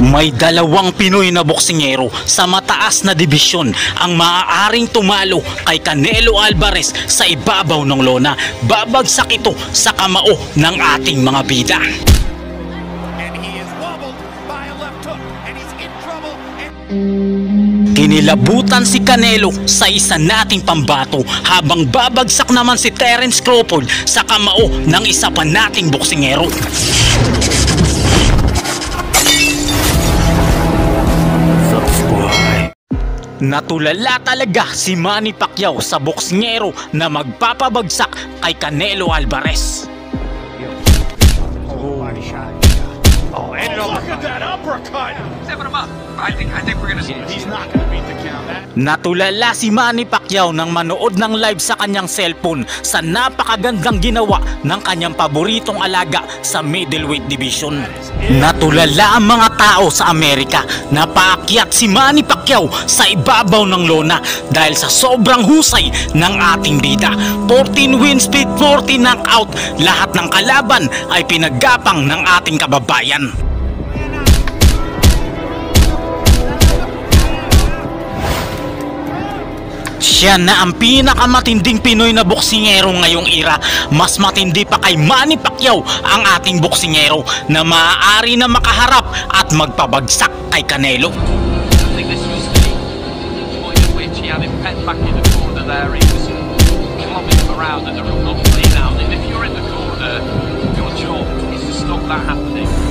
May dalawang Pinoy na boksingero sa mataas na dibisyon ang maaaring tumalo kay Canelo Alvarez sa ibabaw ng lona. Babagsak ito sa kamao ng ating mga bida. Kinilabutan si Canelo sa isa nating pambato habang babagsak naman si Terence Crawford sa kamao ng isa pa nating boksingero. Natulala talaga si Manny Pacquiao sa boksingero na magpapabagsak kay Canelo Alvarez. Oh, and look at that uppercut! 7 him up. I think we're gonna see it. He's not gonna beat the count. Natulala si Manny Pacquiao nang manood ng live sa kanyang cellphone sa napakagandang ginawa ng kanyang paboritong alaga sa middleweight division. Natulala ang mga tao sa Amerika na paakyat si Manny Pacquiao sa ibabaw ng lona dahil sa sobrang husay ng ating bida. 14 win speed, 40 knockout, lahat ng kalaban ay pinaggapang ng ating kababayan. Siya na ang pinakamatinding Pinoy na boksingero ngayong era. Mas matindi pa kay Manny Pacquiao ang ating boksingero na maaari na makaharap at magpabagsak kay Canelo.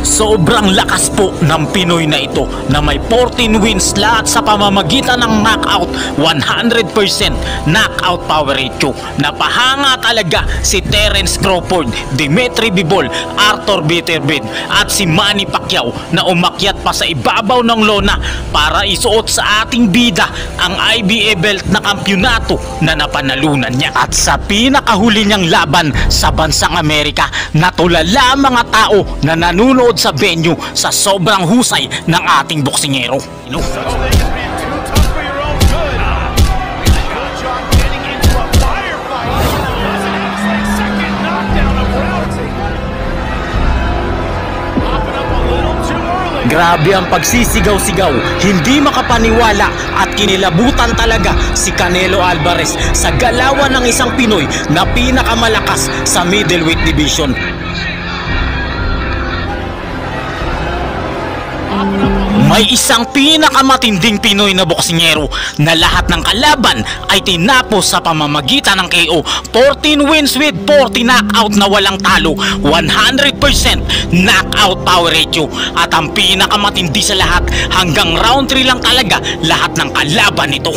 Sobrang lakas po ng Pinoy na ito na may 14 wins lahat sa pamamagitan ng knockout, 100% knockout power ratio. Napahanga talaga si Terence Crawford, Dimitri Bivol, Arthur Beterbiev at si Manny Pacquiao na umakyat pa sa ibabaw ng lona para isuot sa ating bida ang IBA belt na kampyonato na napanalunan niya. At sa pinakahuli niyang laban sa bansang Amerika, natulala ang mga tao na nanunood sa venue sa sobrang husay ng ating boksingero. Grabe ang pagsisigaw-sigaw, hindi makapaniwala at kinilabutan talaga si Canelo Alvarez sa galawan ng isang Pinoy na pinakamalakas sa middleweight division. May isang pinakamatinding Pinoy na boksingero na lahat ng kalaban ay tinapos sa pamamagitan ng KO. 14 wins with 40 knockout na walang talo, 100% knockout power ratio. At ang pinakamatindi sa lahat, hanggang round 3 lang talaga lahat ng kalaban nito.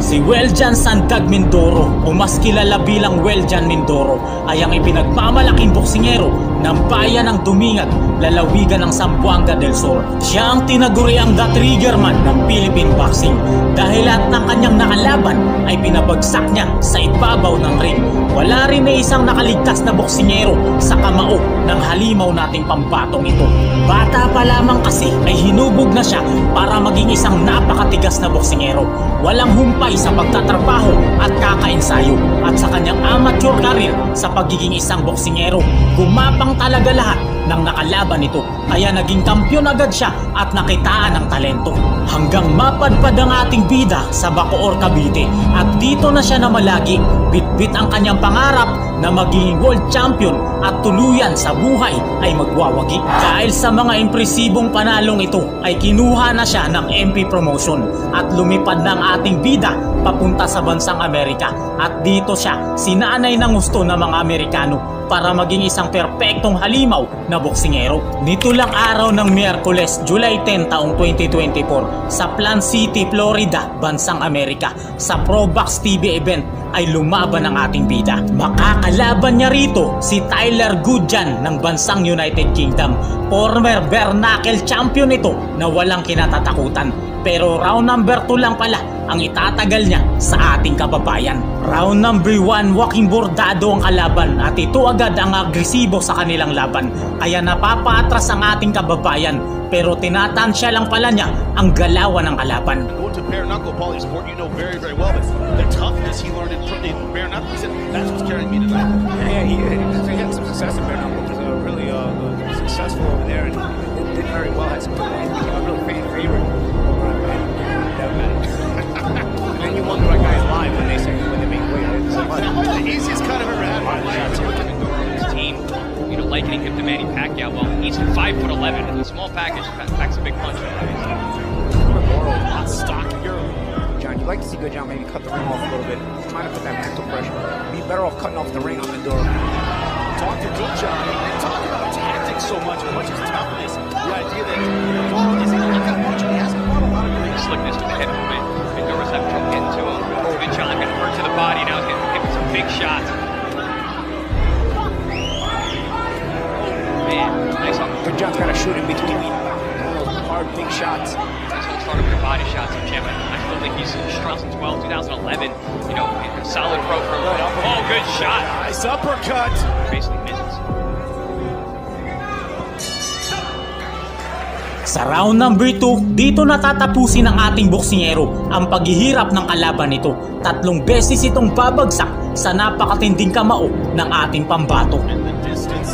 Si Weljan Sandag Mindoro o mas kilala bilang Weljan Mindoro ay ang ipinagmamalaking boksingero ng bayan ng Dumingat, lalawigan ng Zamboanga del Sur. Siya ang tinaguriang The Triggerman ng Philippine Boxing dahil lahat ng kanyang nakalaban ay pinabagsak niya sa ibabaw ng ring. Wala rin na isang nakaligtas na boksingero sa kamao ng halimaw nating pambatong ito. Bata pa lamang kasi ay hinubog na siya para maging isang napakatigas na boksingero. Walang humpay sa pagtatrabaho at kakaensayo at sa kanyang amateur career sa pagiging isang boksingero. Gumapang talaga lahat ng nakalaban nito kaya naging kampiyon agad siya at nakitaan ng talento. Hanggang mapadpad ang ating bida sa Bacoor, Cavite at dito na siya namalagi. Bitbit ang kanyang pangarap na maging world champion at tuluyan sa buhay ay magwawagi. Dahil sa mga impresibong panalong ito ay kinuha na siya ng MP promotion at lumipad ng ating bida papunta sa bansang Amerika at dito siya sinanay ng gusto ng mga Amerikano para maging isang perpektong halimaw na boksingero. Nito lang araw ng Miyerkules, July 10 taong 2024 sa Plant City, Florida, bansang Amerika sa Probox TV event ay lumaban ang ating bida. Makakalaban niya rito si Tyler Goodjan ng bansang United Kingdom. Former bare knuckle champion ito na walang kinatatakutan. Pero round number 2 lang pala ang itatagal niya sa ating kababayan. Round number 1, walking bordado ang kalaban at ito agad ang agresibo sa kanilang laban. Kaya napapaatras ang ating kababayan pero tinatansya lang pala niya ang galawan ng kalaban. Going to bare knuckle, Paul, a sport you know very, very well, but the toughness he learned in bare knuckle, he said, that's what's carrying me tonight. Yeah, he had some success in bare knuckle. He was really successful Manny Pacquiao. Well, he's 5'11". Small package packs a big punch. Minotauro a lot stockier. John, you'd like to see Good John maybe cut the ring off a little bit. Trying to put that mental pressure. Be better off cutting off the ring on Mindoro. Talk to Good John. They talk about tactics so much as toughness. The idea that Mindoro is a knockout puncher. He hasn't fought a lot of great Slickness to the head movement. Mindoro's having trouble getting to him. Good John getting hurt to the body. Now he's getting hit with some big shots. Man, nice on. Good John's got to shoot in between those hard, big shots. Nice on start with your body shots, champ. I still think he's strong since 2011. You know, a solid pro for a little. Oh, good shot. Nice uppercut. Basically misses. Sa round number 2, dito natatapusin ng ating boksingero ang paghihirap ng kalaban nito. 3 beses itong babagsak sa napakatinding kamao ng ating pambato. And the distance.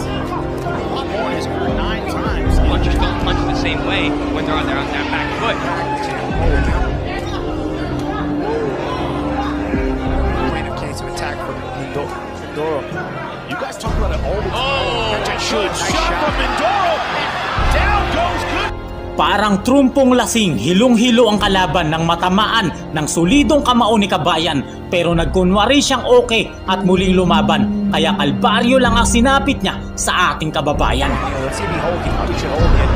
Longhorn has earned 9 times. Punchers don't punch the same way when they're on their back foot. Playing a case of attack for Mindoro. You guys talk about it all the time. Oh, Good shot from Mindoro. Down goes Good. Parang trumpong lasing, hilong-hilo ang kalaban ng matamaan ng solidong kamao ni Kabayan, pero nagkunwari siyang okay at muling lumaban, kaya kalbaryo lang ang sinapit niya sa ating kababayan. Let's see if he holds. He probably should hold it.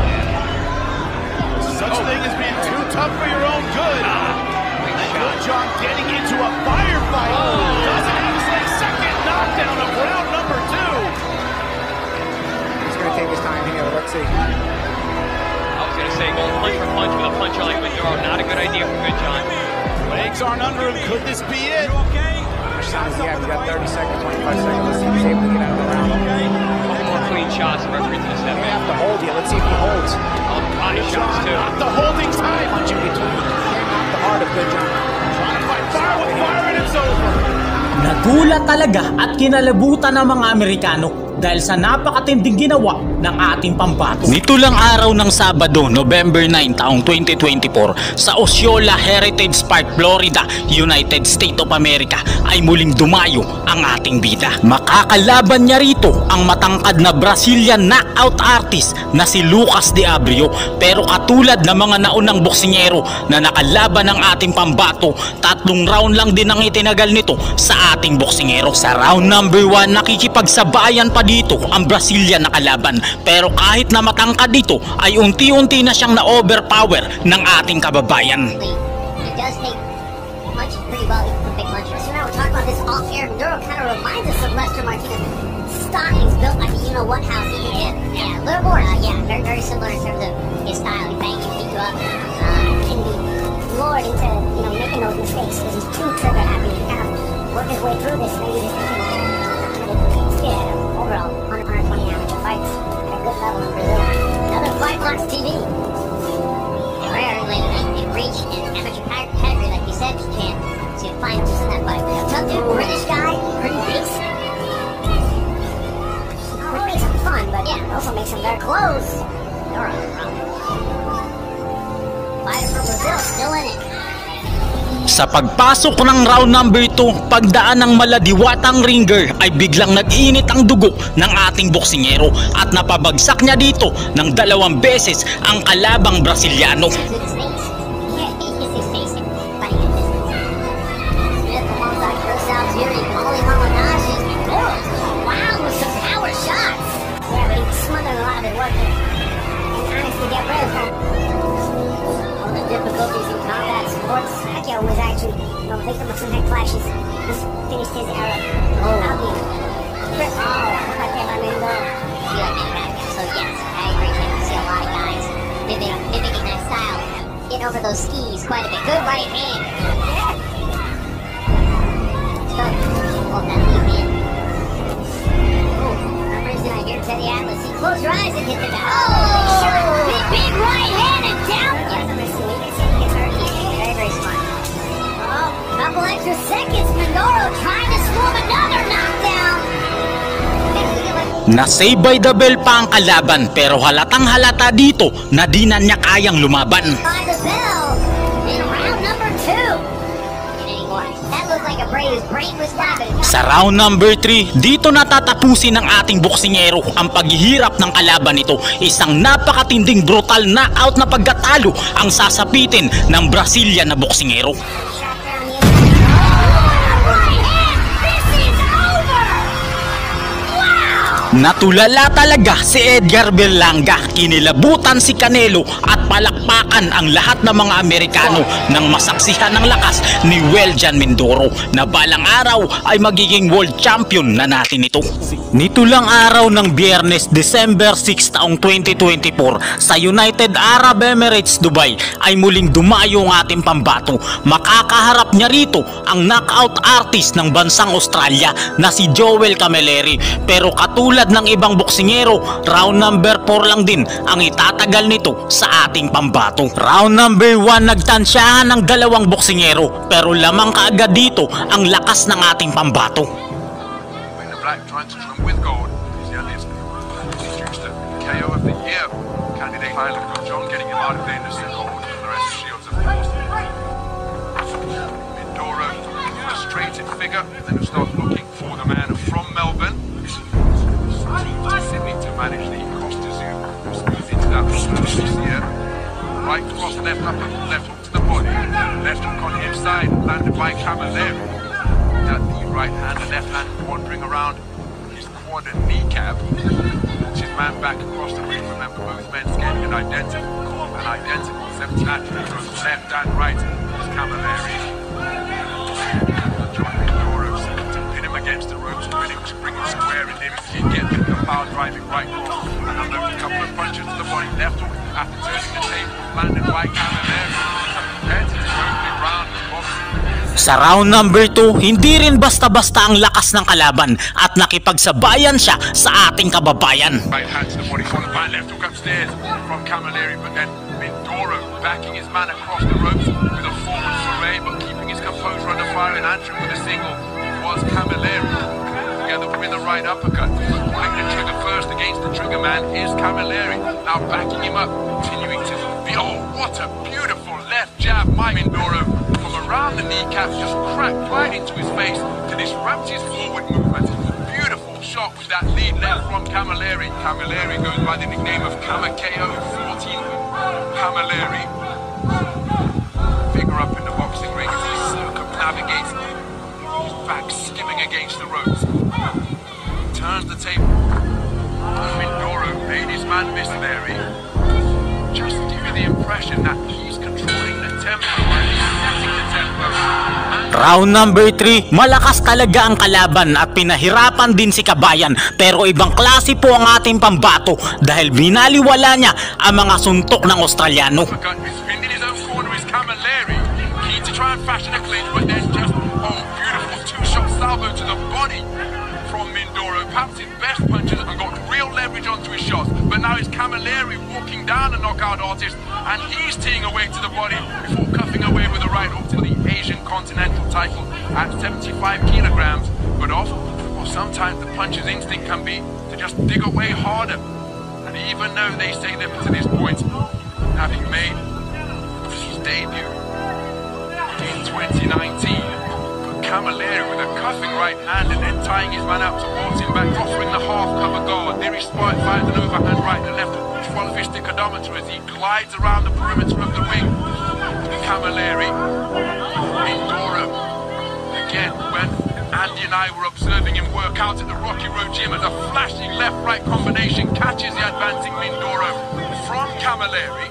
Such thing as being too tough for your own good. Good John getting into a firefight. Doesn't have his second knockdown of round number 2. He's going to take his time here. Let's see. I was going to say, going punch for punch with a puncher like Mindoro, not a good idea for Good John. Legs aren't under him. Could this be it? How much time does he have? We got 30 seconds, 25 seconds. Let's see if he's able to get out of the round. Couple more clean shots, the referee to the step He's going to in. have to hold here. Let's see if he holds. Oh, body shots too. Not the holding time. Punch in between. Can't knock the heart of Good John. Trying to fight fire with fire, and it's over. Nagulat talaga at kinalabutan ng mga Amerikano dahil sa napakatinding ginawa ng ating pambato. Nito lang araw ng Sabado, November 9, taong 2024, sa Osceola Heritage Park, Florida, United States of America, ay muling dumayo ang ating bida. Makakalaban niya rito ang matangkad na Brazilian knockout artist na si Lucas De Abrio, pero katulad ng mga naunang boksingero na nakalaban ng ating pambato, 3 round lang din ang itinagal nito sa ating boksingero. Sa round number 1, nakikipagsabayan pa dito ang Brazilian na kalaban, pero kahit na matangkad dito ay unti-unti na siyang na-overpower ng ating kababayan. He does take punches pretty well, even big punches. So now we're talking about this off-air. Mindoro kind of reminds us of Lester Martinez. Stocking's built like a you-know-what house. Yeah, a little more. Very, very similar in terms of his style. He bangs you, beat you up, can be lured into, making those mistakes because he's too trigger happy. He kind of work his way through this, maybe this overall 120 amateur fights at a good level in Brazil. Another Fight Box TV. Rare late night in reach and amateur pedigree, like you said, you can't. So you find him just in that fight. Tough dude, British guy, pretty basic. Which makes him fun, but yeah, it also makes him very close. They're on the run. Fighter from Brazil, still in it. Sa pagpasok ng round number 2, pagdaan ng maladiwatang ringer ay biglang nag-init ang dugo ng ating boksingero at napabagsak niya dito ng 2 beses ang kalabang Brasiliano. Difficulties in combat sports. Pacquiao was actually, victim of some head clashes. Just finished his era. So yes, I agree. You see a lot of guys mimicking that style, getting over those skis quite a bit. Good right hand. Hold that lead in. For some reason I hear Teddy Atlas. Close your eyes and hit the guy. Oh! Big right hand and down. Very smart. Oh, couple extra seconds. Mindoro trying to swarm another knockdown. Na-save by the bell pa ang kalaban, pero halatang halata dito na di na niya kayang lumaban. By the bell in round number 2. Anymore. That looked like a Brady's brain was not good. Sa round number 3, dito natatapusin ng ating boksingero ang paghihirap ng kalaban nito. Isang napakatinding brutal knockout na pagkatalo ang sasapitin ng Brazilian na boksingero. Natulala talaga si Edgar Berlanga, kinilabutan si Canelo at palakpakan ang lahat ng mga Amerikano nang masaksihan ng lakas ni Weljan Mindoro na balang araw ay magiging world champion na natin ito. Nito lang araw ng Biyernes, December 6 taong 2024 sa United Arab Emirates, Dubai ay muling dumayo ang ating pambato. Makakaharap niya rito ang knockout artist ng bansang Australia na si Joel Camilleri, pero katulad ng ibang boksingero, round number 4 lang din ang itatagal nito sa ating pambato. Round number 1, nagtansyahan ng dalawang boksingero pero lamang kaagad dito ang lakas ng ating pambato. When the black trying to swim with gold is the earliest the KO of the year candidate pilot John getting him out of there in the second order for the rest of Shields of course. Mindoro, a straighted figure, then will start looking for the man from Melbourne. Sydney to manage the Costa Zoo, who's moved into that this year. Right cross, left upper, left hook to the body, left hook on his side, landed by Camilleri. That the right hand and left hand wandering around his quad and kneecap. His man back across the ring. Remember, both men getting an identical call, an identical 7 attribute from left and right. Is Camilleri. John Mindoro to pin him against the ropes, bring him square in him. He get the power driving right cross, and a couple of punches to the body, left hook after turning the table, landed by Camilleri. Compared to the opening round of boxing. Sa round number 2, hindi rin basta-basta ang lakas ng kalaban at nakipagsabayan siya sa ating kababayan. Right hand to the body, followed by left hook upstairs from Camilleri, but then Mindoro backing his man across the ropes with a forward foray, but keeping his composure under fire and answering with a single was Camilleri. Together with a right uppercut, pulling the trigger first against the trigger man is Camilleri. Now backing him up, continuing to be, oh, what a beautiful left jab by Mindoro from around the kneecap, just cracked right into his face to disrupt his forward movement. Beautiful shot with that lead left from Camilleri. Camilleri goes by the nickname of Kamakeo 14. Camilleri, figure up in the boxing ring as he circumnavigates, his back skimming against the ropes. Turns the table. Mindoro made his man miss Larry. Just give you the impression that he's controlling the tempo and he's setting the tempo. Round number 3, malakas talaga ang kalaban at pinahirapan din si Kabayan, pero ibang klase po ang ating pambato dahil binaliwala niya ang mga suntok ng Australiano. He's pinned in his own corner is Camilleri. Keen to try and fashion a clinch, but then just, oh, beautiful 2-shot salvo to the body from Mindoro. Perhaps his best punches and got real leverage onto his shots. But now it's Camilleri walking down the knockout artist, and he's teeing away to the body before cuffing away with a right hook to the Asian Continental title at 75 kilograms. But sometimes the puncher's instinct can be to just dig away harder. And even though they say that to this point, having made his debut in 2019, Camilleri with a cuffing right hand and then tying his man up towards him back, offering the half cover guard. There he finds an overhand right and left, which follows his stichodometer as he glides around the perimeter of the ring. Camilleri, Mindoro. Again, when Andy and I were observing him work out at the Rocky Road Gym, as a flashing left-right combination catches the advancing Mindoro from Camilleri.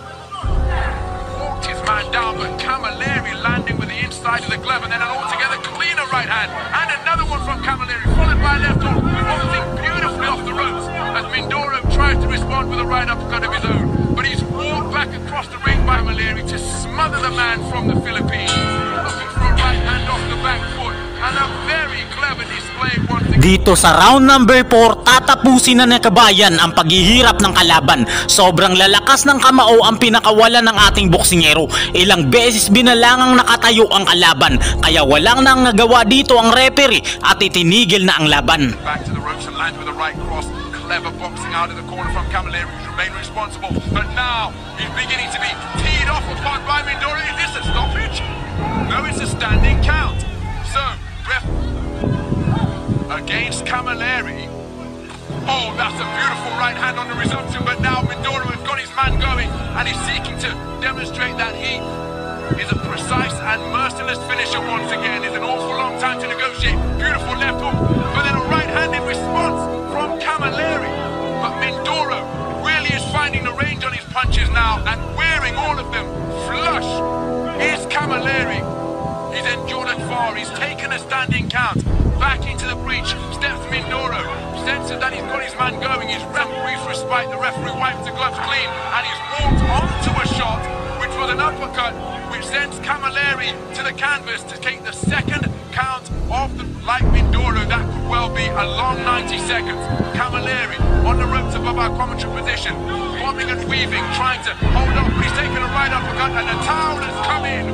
Walked his man down, but Camilleri landing with the inside of the glove, and then an altogether cleaner right hand, and another one from Camilleri, followed by a left hook, boxing beautifully off the ropes as Mindoro tries to respond with a right uppercut of his own, but he's walked back across the ring by Camilleri to smother the man from the Philippines, looking for a right hand off the back foot, and a very clever display once again. Dito sa round number 4, tatapusin na ni Kabayan ang paghihirap ng kalaban. Sobrang lalakas ng kamao ang pinakawalan ng ating boksingero. Ilang beses binalangang nakatayo ang kalaban, kaya walang nang nagawa dito ang referee at itinigil na ang laban. Back to the ropes and lands with a right cross. Clever boxing out of the corner from Camilleri, who's remained responsible. But now he's beginning to be teed off upon by Mindoro. Is this a stoppage? No, it's a standing count. So ref against Camilleri. Oh, that's a beautiful right hand on the resumption, but now Mindoro has got his man going and he's seeking to demonstrate that he is a precise and merciless finisher once again. It's an awful long time to negotiate. Beautiful left hook, but then a right-handed response from Camilleri. But Mindoro really is finding the range on his punches now and wearing all of them flush. Here's Camilleri. He's endured as far. He's taken a standing count. Back into the breach. Steps Mindoro. Senses that he's got his man going. His referee's respite. The referee wipes the gloves clean. And he's walked onto a shot, which was an uppercut, which sends Camilleri to the canvas to take the second count of the light Mindoro. That could well be a long 90 seconds. Camilleri on the ropes above our commentary position. Bobbing and weaving, trying to hold up. But he's taken a right uppercut and the towel has come in.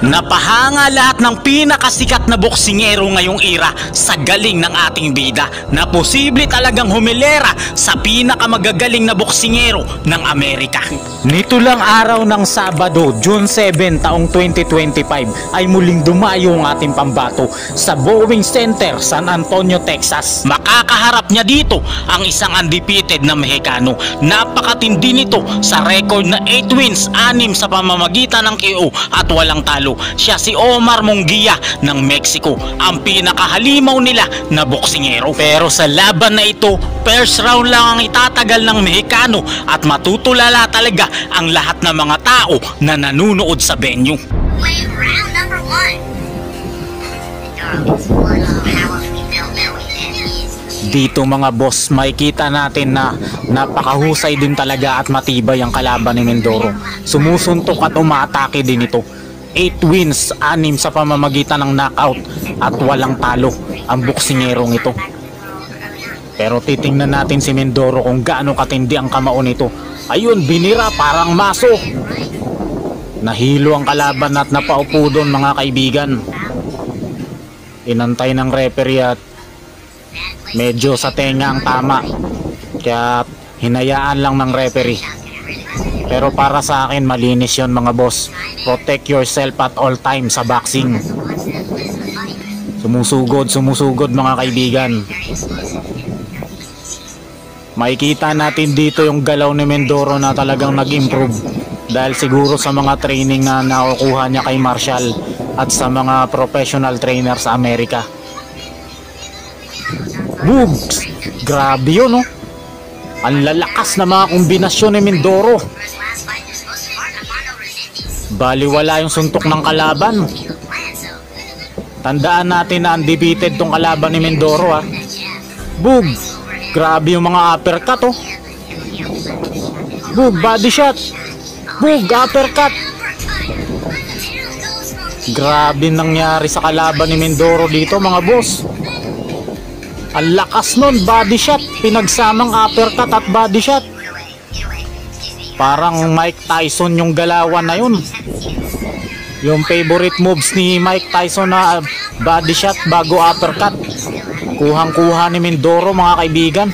Napahanga lahat ng pinakasikat na boksingero ngayong era sa galing ng ating bida na posible talagang humilera sa pinakamagagaling na boksingero ng Amerika. Nito lang araw ng Sabado, June 7 taong 2025 ay muling dumayo ang ating pambato sa Boeing Center, San Antonio, Texas. Makakaharap niya dito ang isang undefeated na Mexicano. Napakatindi nito sa record na 8 wins, 6 sa pamamagitan ng KO at walang talo. Siya si Omar Munguia ng Mexico, ang pinakahalimaw nila na boksingero. Pero sa laban na ito, first round lang ang itatagal ng Mexicano at matutulala talaga ang lahat ng mga tao na nanunood sa venue. Round number 1. Dito mga boss, makikita natin na napakahusay din talaga at matibay ang kalaban ni Mindoro. Sumusuntok at umaatake din ito. 8 wins, 6 sa pamamagitan ng knockout at walang talo ang boksingerong ito. Pero titingnan natin si Mindoro kung gaano katindi ang kamao nito. Ayun, binira parang maso. Nahilo ang kalaban at napaupo doon mga kaibigan. Inantay ng referee at medyo sa tenga ang tama, kaya hinayaan lang ng referee. Pero para sa akin malinis yon mga boss. Protect yourself at all time sa boxing. Sumusugod mga kaibigan. Makikita natin dito yung galaw ni Mindoro na talagang nag-improve dahil siguro sa mga training na nakukuha niya kay Marshall at sa mga professional trainer sa Amerika. Boogs! Grabe yun, no? Ang lalakas na mga kombinasyon ni Mindoro. Baliwala yung suntok ng kalaban. Tandaan natin na undefeated tong kalaban ni Mindoro, ha. Boog! Grabe yung mga uppercut, oh. Boog! Body shot! Boog! Uppercut! Grabe nangyari sa kalaban ni Mindoro dito mga boss. Ang lakas nun, body shot, pinagsamang uppercut at body shot. Parang Mike Tyson yung galawan na yun. Yung favorite moves ni Mike Tyson na body shot bago uppercut. Kuhang-kuha ni Mindoro mga kaibigan.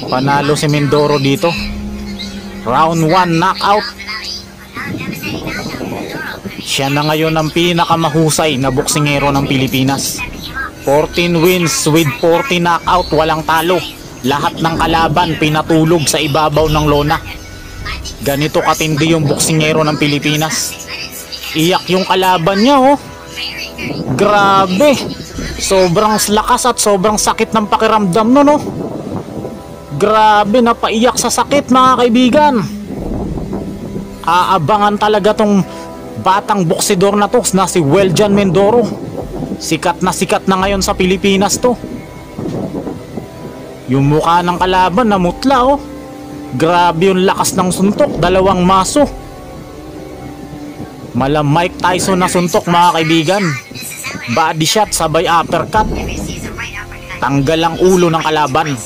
Panalo si Mindoro dito. Round 1 knockout. Siya na ngayon ang pinakamahusay na boksingero ng Pilipinas. 14 wins with 40 knockout, walang talo. Lahat ng kalaban pinatulog sa ibabaw ng lona. Ganito katindi yung boksingero ng Pilipinas. Iyak yung kalaban niya, oh. Grabe. Sobrang lakas at sobrang sakit ng pakiramdam no, no? Grabe, napaiyak sa sakit mga kaibigan. Aabangan talaga tong batang boksidor na to na si Weljan Mindoro. Sikat na ngayon sa Pilipinas to. Yung mukha ng kalaban namutla, oh. Grabe yung lakas ng suntok, 2 maso. Mala Mike Tyson na suntok mga kaibigan. Body shot sabay uppercut. Tanggal ang ulo ng kalaban.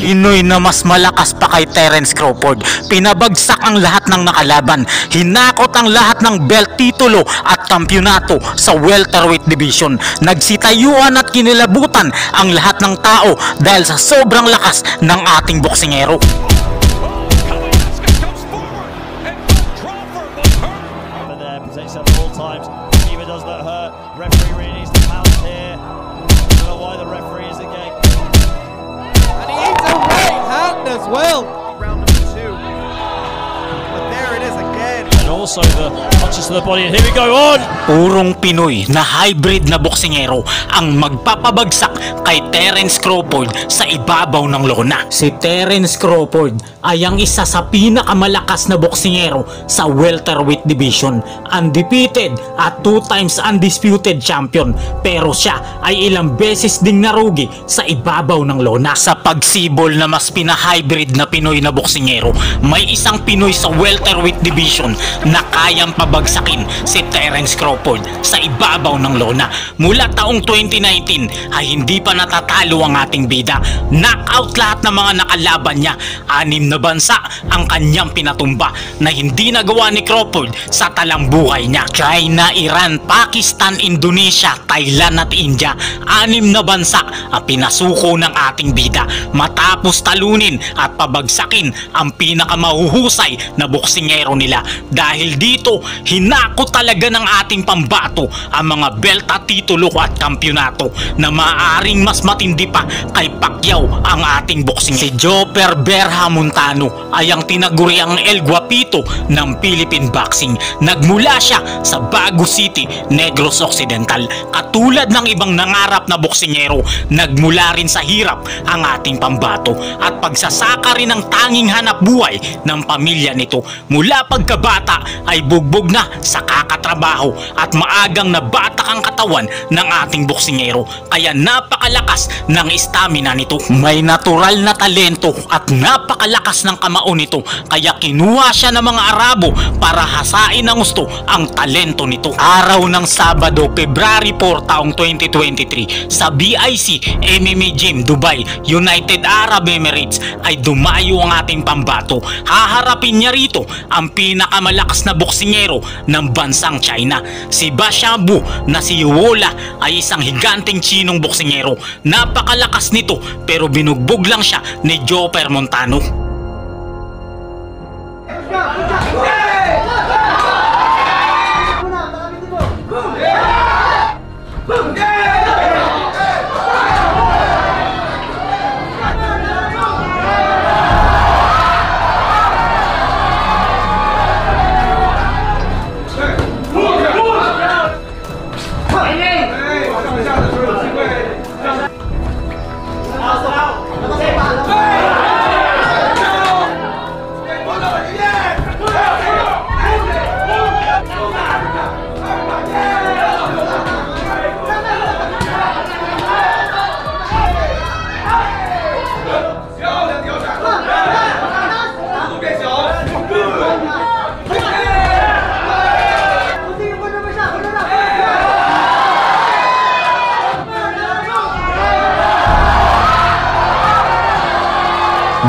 Pinoy na mas malakas pa kay Terence Crawford. Pinabagsak ang lahat ng nakalaban. Hinakot ang lahat ng belt, titulo at kampyonato sa welterweight division. Nagsitayuan at kinilabutan ang lahat ng tao dahil sa sobrang lakas ng ating boksingero. Well, round number 2, but there it is again. And also the punches to the body, and here we go on. Purong Pinoy na hybrid na boksingero ang magpapabagsak kay Terence Crawford sa ibabaw ng lona. Si Terence Crawford ay ang isa sa pinakamalakas na boksingero sa welterweight division. Undefeated at 2 times undisputed champion, pero siya ay ilang beses ding narugi sa ibabaw ng lona. Sa pagsibol na mas pinahybrid na Pinoy na boksingero, may isang Pinoy sa welterweight division na kayang pabagsakin si Terence Crawford sa ibabaw ng lona. Mula taong 2019 ay hindi pa natatalo ang ating bida. Knockout lahat ng mga nakalaban niya. 6 na bansa ang kanyang pinatumba na hindi nagawa ni Crawford sa talambuhay niya. China, Iran, Pakistan, Indonesia, Thailand at India. 6 na bansa ang pinasuko ng ating bida matapos talunin at pabagsakin ang pinakamahuhusay na boksingero nila. Dahil dito, hinako talaga ng ating pambato ang mga belt at titulo at kampyonato na maaaring mas matindi pa kay Pacquiao ang ating boksing. Si Joffer Berha Montano ay ang tinaguriang El Guapito ng Philippine boxing. Nagmula siya sa Baguio City, Negros Occidental. Katulad ng ibang nangarap na boksingero, nagmula rin sa hirap ang ating pambato at pagsasaka rin ang tanging hanap buhay ng pamilya nito. Mula pagkabata ay bugbog na sa kakatrabaho at maagang nabatak ang katawan ng ating boksingero, kaya napakalakas ng stamina nito. May natural na talento at napakalakas ng kamao nito, kaya kinuha siya ng mga Arabo para hasain ng gusto ang talento nito. Araw ng Sabado, February 4 taong 2023 sa BIC MMA Gym, Dubai, United Arab Emirates ay dumayo ang ating pambato. Haharapin niya rito ang pinakamalakas na boksingero ng bansang China. Si Bashabu na si Wola ay isang higanteng Chinong boksingero. Napakalakas nito pero binugbog lang siya ni Joffer Montano.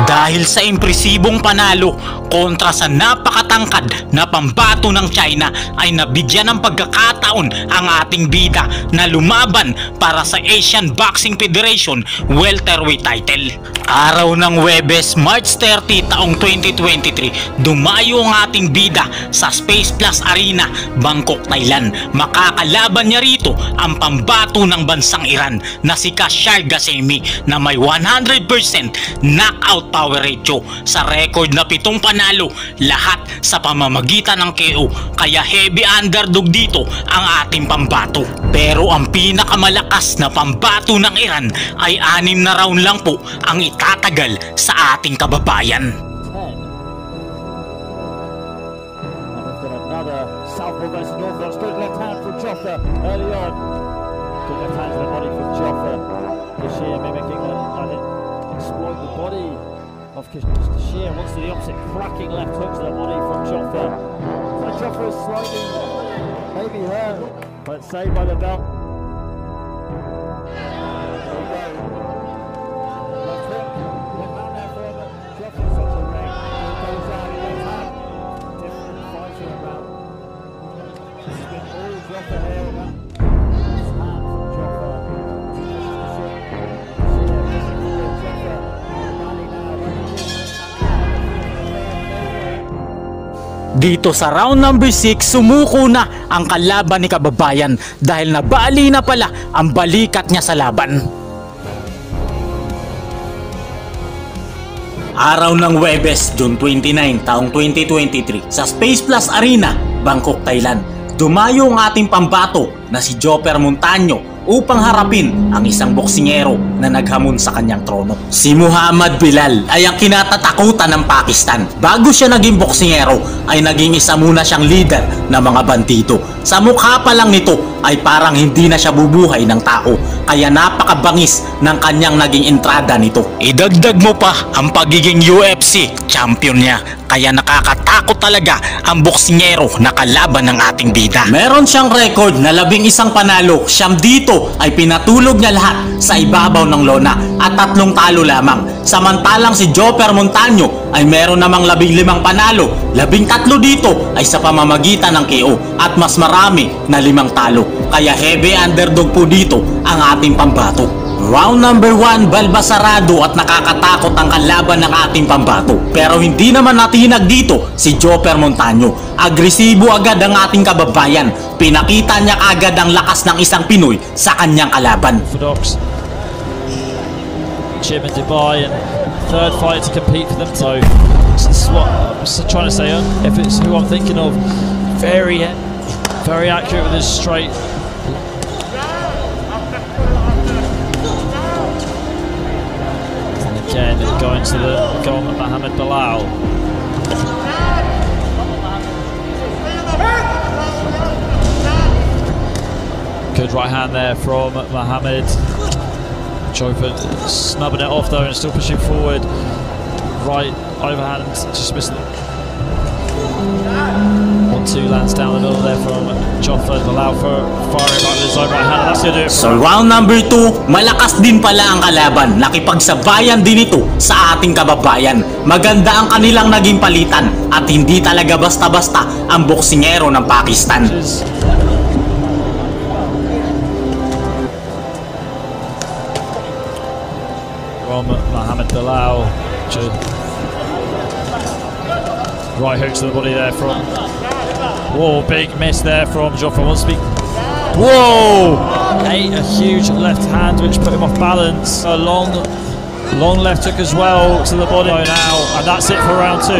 Dahil sa impresibong panalo kontra sa napakatangkad na pambato ng China ay nabigyan ng pagkakataon ang ating bida na lumaban para sa Asian Boxing Federation welterweight title. Araw ng Huwebes, March 30 taong 2023, dumayo ang ating bida sa Space Plus Arena, Bangkok, Thailand. Makakalaban niya rito ang pambato ng bansang Iran na si Kashar Ghasemi na may 100% knockout power ratio sa record na 7 panalo, lahat sa pamamagitan ng KO, kaya heavy underdog dito ang ating pambato. Pero ang pinakamalakas na pambato ng Iran ay 6 na round lang po ang itatagal sa ating kababayan. Southpaw versus Northwest. Good left hand from Joffer early on. Good left hand to the body from Joffer. Kashir mimicking the exploit the body of Kashir. Wants to the opposite, cracking left hook to the body from Joffer. And Joffer is slightly maybe hurt, but saved by the belt. There we go. Left hook, left hand Dito sa round number 6, sumuko na ang kalaban ni kababayan dahil nabali na pala ang balikat niya sa laban. Araw ng Huwebes, June 29, taong 2023 sa Space Plus Arena, Bangkok, Thailand. Dumayo ang ating pambato na si Joffer Montaño upang harapin ang isang boksingero na naghamon sa kanyang trono. Si Muhammad Bilal ay ang kinatatakutan ng Pakistan. Bago siya naging boksingero ay naging isa muna siyang leader ng mga bandido. Sa mukha pa lang nito ay parang hindi na siya bubuhay ng tao, kaya napakabangis ng kanyang naging entrada nito. Idagdag mo pa ang pagiging UFC champion niya, kaya nakakatakot talaga ang boksingero na kalaban ng ating bida. Meron siyang record na 11 panalo, siyam dito ay pinatulog niya lahat sa ibabaw ng lona at 3 talo lamang. Samantalang si Joffer Montaño ay meron namang 15 panalo, 13 dito ay sa pamamagitan ng KO at mas marami na 5 talo. Kaya heavy underdog po dito ang ating pambato. Round number 1, balbasarado at nakakatakot ang kalaban ng ating pambato. Pero hindi naman natinag dito si Joffer Montaño. Agresibo agad ang ating kababayan. Pinakita niya agad ang lakas ng isang Pinoy sa kanyang kalaban. Jim and Dubai, and third fight to compete for them. So this is what I'm trying to say. If it's who I'm thinking of, very accurate with his straight. And again, going to the goal at Muhammad Bilal. Good right hand there from Muhammad. Joffer snubbing it off though and still pushing forward. Right overhand, just missing. 1-2 lands down the middle there from Joffer. Bilal for firing back with his own right hand. That's gonna do it. So round number 2, malakas din pala ang kalaban. Nakipagsabayan din ito sa ating kababayan. Maganda ang kanilang naging palitan at hindi talaga basta-basta ang boksingero ng Pakistan. From Muhammad Bilal. Right hook to the body there from. Whoa, big miss there from Joffer. Wants to be. Whoa! A huge left hand which put him off balance. A long left hook as well to the body now, and that's it for round 2.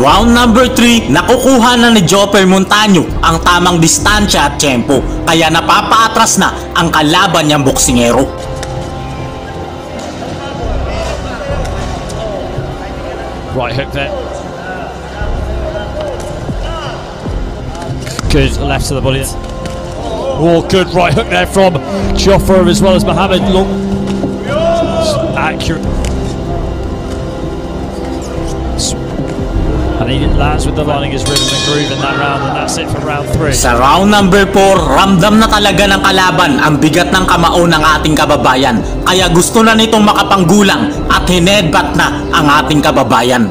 Round number 3, nakukuha na ni Joffer Montaño ang tamang distansya at tempo, kaya napapaatras na ang kalaban niyang boksingero. Right hook there. Good left to the body. Oh, good right hook there from Joffer as well as Muhammad. Long, accurate. And he lands with the lining his rhythm and groove in that round, and that's it for round 3. Sa round number 4, ramdam na talaga ng kalaban ang bigat ng kamao ng ating kababayan. Kaya gusto na nitong makapanggulang at hinedbat na ang ating kababayan.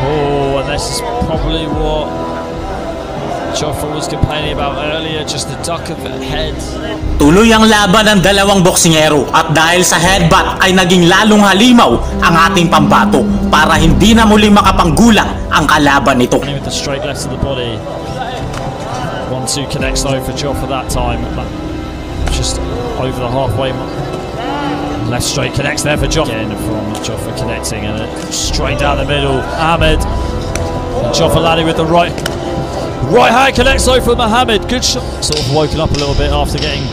Oh, and this is probably what Joffer was complaining about earlier, just the duck of the head. Tuloy ang laban ng dalawang boksingero at dahil sa headbutt ay naging lalong halimaw ang ating pambato para hindi na muling makapanggulang ang kalaban nito. With the straight left to the body. 1-2 connects though for Joffer that time. Just over the halfway mark. Left straight connects there for Joffer. Again from Joffer connecting and straight down the middle. Ahmed. Joffer landing with the right. Right hand connects though for Muhammad. Good shot. Sort of woken up a little bit after getting.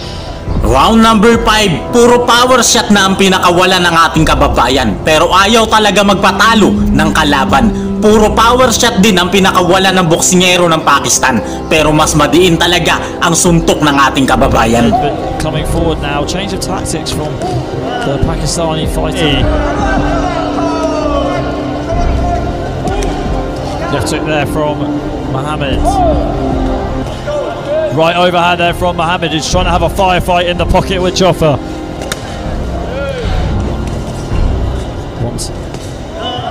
Round number 5, puro power shot na ang pinakawalan ng ating kababayan. Pero ayaw talaga magpatalo ng kalaban. Puro power shot din ang pinakawalan ng boksingero ng Pakistan. Pero mas madiin talaga ang suntok ng ating kababayan. But coming forward now, change of tactics from the Pakistani fighter. Left hook there from Muhammad. Right overhand there from Muhammad, who's trying to have a firefight in the pocket with Joffer.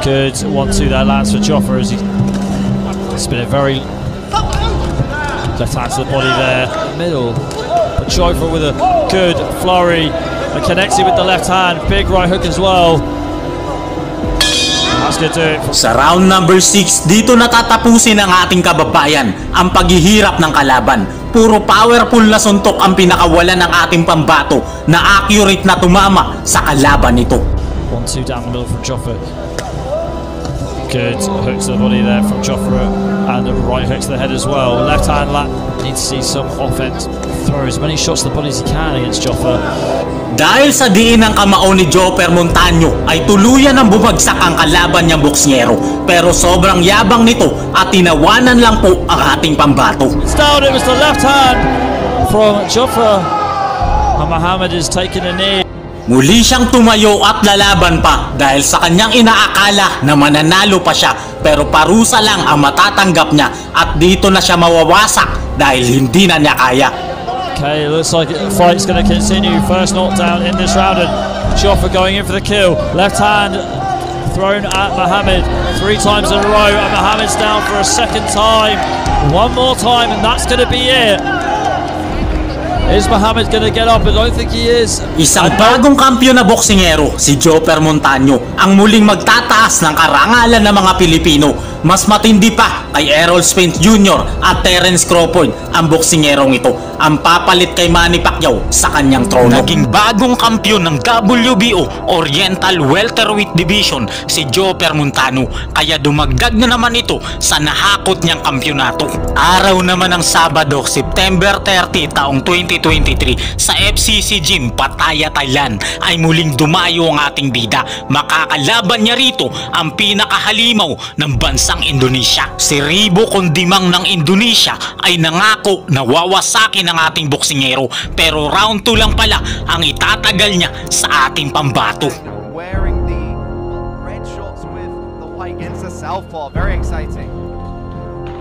Good 1-2 there lands for Joffer as it's been a very left hand to the body there, middle. But Joffer with a good flurry and connects it with the left hand, big right hook as well. That's going to do it. Sa round number 6, dito natatapusin ng ating kababayan ang paghihirap ng kalaban. Puro powerful na suntok ang pinakawalan ng ating pambato na accurate na tumama sa kalaban nito. 1-2 down the middle from Joffa. Good hook to the body there from Joffa, and the right hook to the head as well. Left hand lap. Need to see some offense. Throw as many shots to the body as he can against Joffa. Dahil sa diin ng kamao ni Joper Montano ay tuluyan ng bumagsak ang kalaban niyang boksingero, pero sobrang yabang nito at tinawanan lang po ang ating pambato. It's down, it was the left hand from Joffa, and Muhammad is taking a knee. Muli siyang tumayo at lalaban pa dahil sa kanyang inaakala na mananalo pa siya, pero parusa lang ang matatanggap niya at dito na siya mawawasak dahil hindi na niya kaya. Okay, looks like the fight's going to continue. First knockdown in this round, and Joffa going in for the kill. Left hand thrown at Muhammad 3 times in a row, and Muhammad's down for a second time. One more time, and that's going to be it. Is Muhammad going to get up? I don't think he is. Isang bagong kampiyon na boksingero, si Joper Montano, ang muling magtataas ng karangalan ng mga Pilipino. Mas matindi pa kay Errol Spence Jr. at Terence Crawford ang boksingerong ito, ang papalit kay Manny Pacquiao sa kanyang trono. Naging bagong kampiyon ng WBO Oriental Welterweight Division si Joper Montano, kaya dumagdag na naman ito sa nahakot niyang kampyonato. Araw naman ng Sabado, September 30 taong 2023 sa FCC Gym, Pattaya, Thailand ay muling dumayo ang ating bida. Makakalaban niya rito ang pinakahalimaw ng bansang Indonesia. Si Ribo Kondimang ng Indonesia ay nangako na wawasakin ang ating boksingero, pero round 2 lang pala ang itatagal niya sa ating pambato. Wearing the red shorts with the white against the southpaw, very exciting.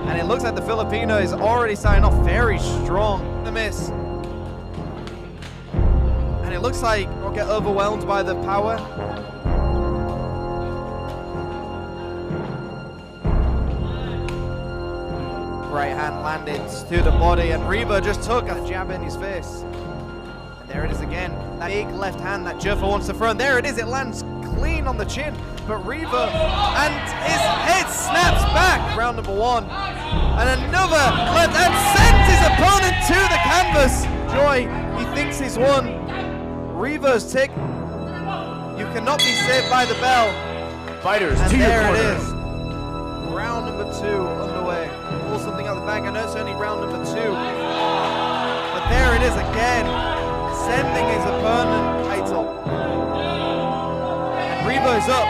And it looks like the Filipino is already starting off very strong. The miss. And it looks like we'll get overwhelmed by the power. Right hand landed to the body, and Reba just took a jab in his face. And there it is again. That big left hand that Joffa wants to throw. And there it is. It lands clean on the chin. But Reba, and his head snaps back. Round number 1. And another left hand sends his opponent to the canvas. Joy, he thinks he's won. Reba's tick. You cannot be saved by the bell. Fighters, And to your there it corner. is. Round number 2 underway. Pull something out the bag. I know it's only round number 2. But there it is again. Sending his opponent title. And Reba is up.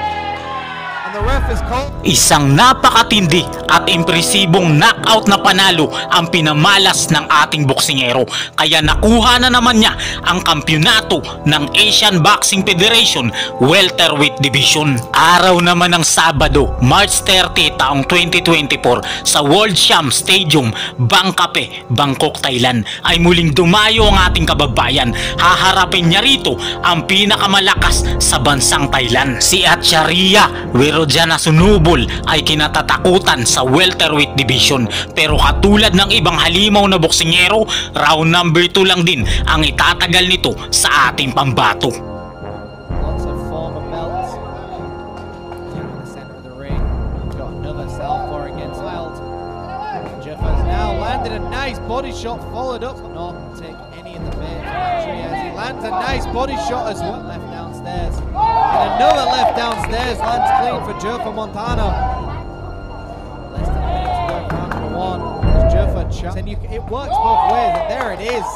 And the ref is called. Isang napakatindi at impresibong knockout na panalo ang pinamalas ng ating boksingero, kaya nakuha na naman niya ang kampyonato ng Asian Boxing Federation Welterweight Division. Araw naman ng Sabado, March 30 taong 2024 sa World Sham Stadium, Bangkape, Bangkok, Thailand ay muling dumayo ang ating kababayan. Haharapin niya rito ang pinakamalakas sa bansang Thailand, si Acharya Wirodjana Sunubol ay kinatatakutan sa welterweight division, pero katulad ng ibang halimaw na boksingero, round number 2 lang din ang itatagal nito sa ating pambato. Lots of former belts. In the center of the ring. We've got another southpaw against Wild. Joffa's now landed a nice body shot, followed up. Not take any of the bait from Acharya as he lands a nice body shot as well. Left downstairs. And another left downstairs lands clean for Joffa Montano. Less than a minute to go, round number 1. As Joffa chops. And it works both ways, and there it is.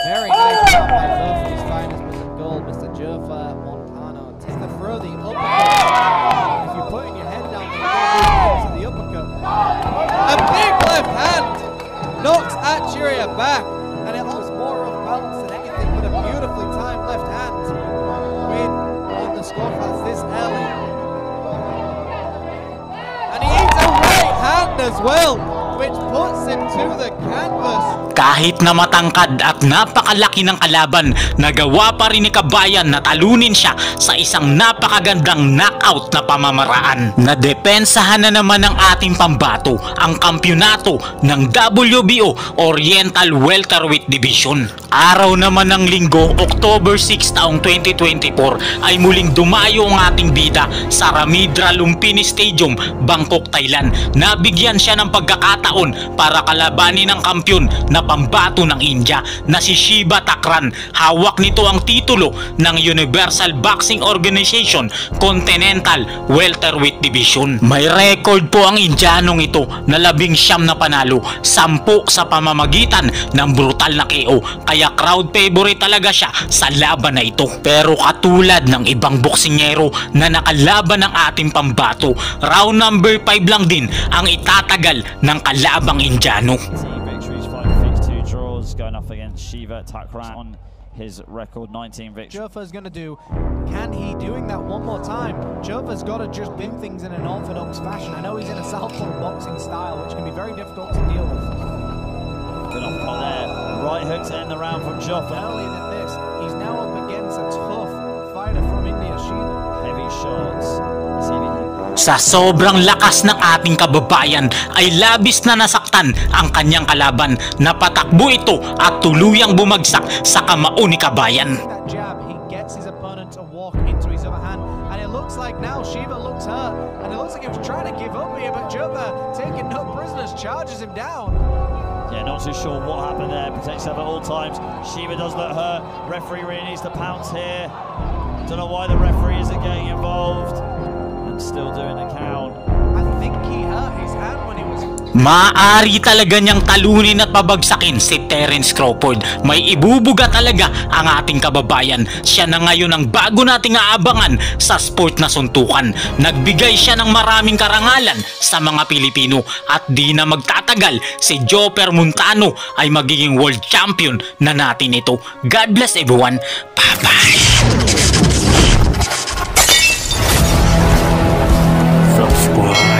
Very nice job by both of these fighters, Mr. Gold, Mr. Joffa Montano. Takes the throw, the uppercut. If you're putting your head down, then you're going to lose to the uppercut. A big left hand knocks Acharya back, and it looks more off balance than anything, but a beautifully timed left hand win on the scorecards this early. And he eats a right hand as well. which puts him to the canvas. Kahit na matangkad at napakalaki ng kalaban, nagawa pa rin ni Kabayan na talunin siya sa isang napakagandang knockout na pamamaraan. Nadepensahan na naman ng ating pambato ang kampyonato ng WBO Oriental Welterweight Division. Araw naman ng Linggo, October 6 taong 2024 ay muling dumayo ang ating bida sa Ramidra Lumpini Stadium, Bangkok, Thailand. Nabigyan siya ng pagkakataon para kalabanin ang kampyon na pambato ng India na si Shiva Thakran. Hawak nito ang titulo ng Universal Boxing Organization Continental Welterweight Division. May record po ang Indianong ito na 19 na panalo, 10 sa pamamagitan ng brutal na KO, kaya crowd favorite talaga siya sa laban na ito. Pero katulad ng ibang boksingero na nakalaban ng ating pambato, round number 5 lang din ang itatagal ng kalabang Indiano. Going up against Shiva Thakran on his record 19 victories. Jofa's going to do, can he doing that one more time? Jofa's got to just bin things in an orthodox fashion. I know he's in a southpaw boxing style, which can be very difficult to deal with. Good off by there. Right hook to end the round from Jofa. Not only than this, he's now up against a tough fighter from India, Shiva. Heavy shots. Sa sobrang lakas ng ating kababayan ay labis na nasaktan ang kanyang kalaban. Napatakbo ito at tuluyang bumagsak sa kamao ni Kabayan. That jab, he gets his opponent to walk into his other hand, and it looks like now Shiva looks hurt, and it looks like he was trying to give up here, but Jofa, taking no prisoners, charges him down. Yeah, not too sure what happened there. Protects him at all times. Shiva does look hurt. Referee really needs to pounce here. Don't know why the referee isn't getting involved. Still doing the count. I think he hurt his hand when he was... Maaari talaga niyang talunin at pabagsakin si Terence Crawford. May ibubuga talaga ang ating kababayan. Siya na ngayon ang bago nating aabangan sa sport na suntukan. Nagbigay siya ng maraming karangalan sa mga Pilipino at di na magtatagal si Joper Montano ay magiging world champion na natin ito. God bless everyone. Bye-bye. Subscribe.